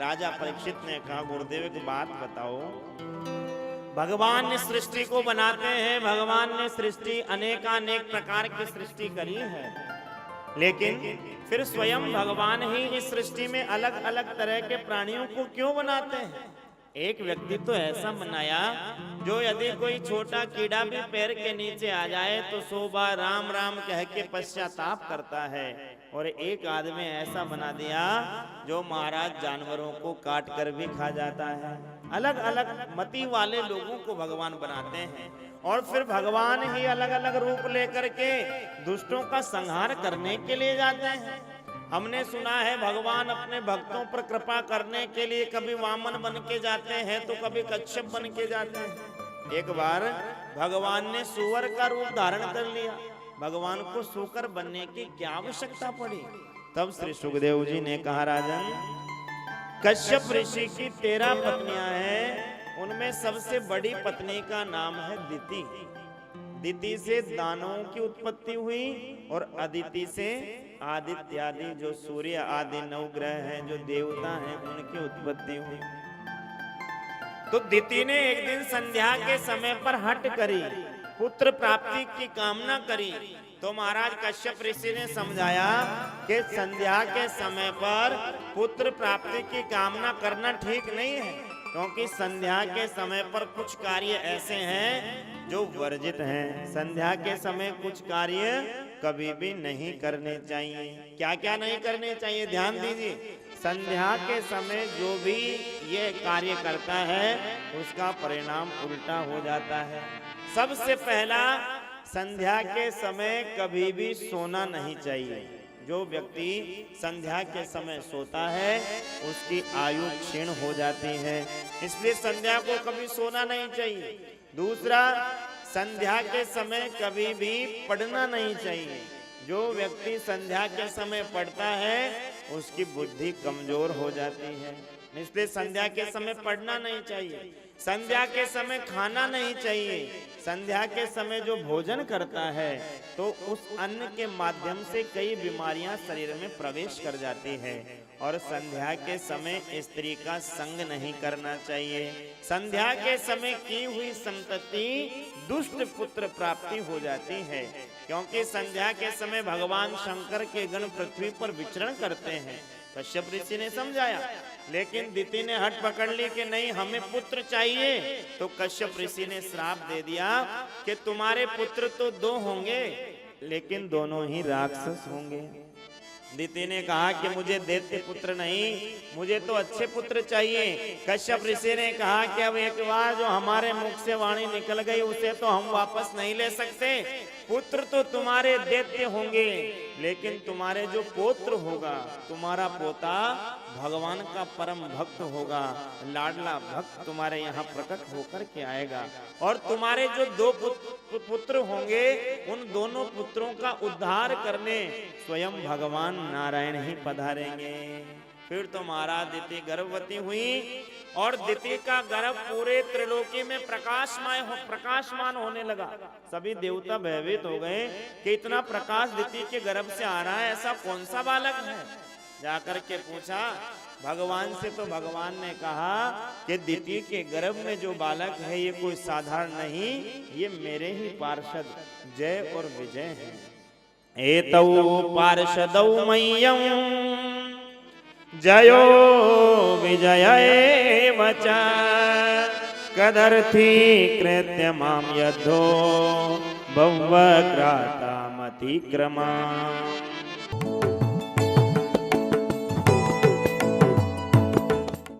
राजा परीक्षित ने कहा, गुरुदेव एक बात बताओ, भगवान ने सृष्टि को बनाते हैं, भगवान ने सृष्टि अनेकानेक प्रकार की सृष्टि करी है, लेकिन फिर स्वयं भगवान ही इस सृष्टि में अलग अलग तरह के प्राणियों को क्यों बनाते हैं? एक व्यक्ति तो ऐसा बनाया जो यदि कोई छोटा कीड़ा भी पैर के नीचे आ जाए तो 100 बार राम राम कह के पश्चाताप करता है, और एक आदमी ऐसा बना दिया जो महाराज जानवरों को काट कर भी खा जाता है। अलग अलग मति वाले लोगों को भगवान बनाते हैं, और फिर भगवान ही अलग अलग रूप लेकर के दुष्टों का संहार करने के लिए जाते हैं। हमने सुना है भगवान अपने भक्तों पर कृपा करने के लिए कभी वामन बन के जाते हैं तो कभी कच्छप बन के जाते हैं। एक बार भगवान ने सूअर का रूप धारण कर लिया, भगवान को सूकर बनने की क्या आवश्यकता पड़ी? तब श्री सुखदेव जी ने कहा, राजन, कश्यप ऋषि की 13 पत्नियां हैं, उनमें सबसे बड़ी पत्नी का नाम है दिति। दिति से दानवों की उत्पत्ति हुई और अदिति से आदित्य आदि जो सूर्य आदि नवग्रह हैं, जो देवता हैं, उनकी उत्पत्ति हुई। तो दिति ने एक दिन संध्या के समय पर हट करी, पुत्र प्राप्ति की कामना करी। तो महाराज कश्यप ऋषि ने समझाया कि संध्या के समय पर पुत्र प्राप्ति की कामना करना ठीक नहीं है, क्योंकि संध्या के समय पर कुछ कार्य ऐसे हैं जो वर्जित हैं। संध्या के समय कुछ कार्य कभी भी नहीं करने चाहिए। क्या क्या नहीं करने चाहिए? ध्यान दीजिए। संध्या के समय जो भी ये कार्य करता है उसका परिणाम उल्टा हो जाता है। सबसे पहला, संध्या के समय कभी भी सोना नहीं चाहिए। जो व्यक्ति संध्या के समय सोता है उसकी आयु क्षीण हो जाती है, इसलिए संध्या को कभी सोना नहीं चाहिए। दूसरा, संध्या के समय कभी भी पढ़ना नहीं चाहिए। जो व्यक्ति संध्या के समय पढ़ता है उसकी बुद्धि कमजोर हो जाती है, इसलिए संध्या के समय पढ़ना नहीं चाहिए। संध्या के समय खाना नहीं चाहिए। संध्या के समय जो भोजन करता है तो उस अन्न के माध्यम से कई बीमारियां शरीर में प्रवेश कर जाती है। और संध्या के समय स्त्री का संग नहीं करना चाहिए। संध्या के समय की हुई संतति दुष्ट पुत्र प्राप्ति हो जाती है, क्योंकि संध्या के समय भगवान शंकर के गण पृथ्वी पर विचरण करते हैं। कश्यप ऋषि ने समझाया, लेकिन दिति ने हट पकड़ ली कि नहीं, हमें पुत्र चाहिए। तो कश्यप ऋषि ने श्राप दे दिया कि तुम्हारे पुत्र तो 2 होंगे, लेकिन दोनों ही राक्षस होंगे। दिति ने कहा कि मुझे दैत्य पुत्र नहीं, मुझे तो अच्छे पुत्र चाहिए। कश्यप ऋषि ने कहा कि अब एक बार जो हमारे मुख से वाणी निकल गई उसे तो हम वापस नहीं ले सकते। पुत्र तो तुम्हारे दैत्य होंगे, लेकिन तुम्हारे जो पौत्र होगा, तुम्हारा पोता भगवान का परम भक्त होगा, लाडला भक्त तुम्हारे यहाँ प्रकट होकर के आएगा। और तुम्हारे जो 2 पुत्र होंगे, उन दोनों पुत्रों का उद्धार करने स्वयं भगवान नारायण ही पधारेंगे। फिर तो महाराज दिति गर्भवती हुई और दिति का गर्भ पूरे त्रिलोकी में प्रकाशमान होने लगा। सभी देवता भयभीत हो गए कि इतना प्रकाश दिति के गर्भ से आ रहा है, ऐसा कौन सा बालक है? जाकर के पूछा भगवान से, तो भगवान ने कहा कि दिति के गर्भ में जो बालक है ये कोई साधारण नहीं, ये मेरे ही पार्षद जय और विजय हैं। एतौ पार्षदौ मह्यं जयो विजय च कदर्थी कृत्य माम यद्धो भवग्रातामतिक्रमा।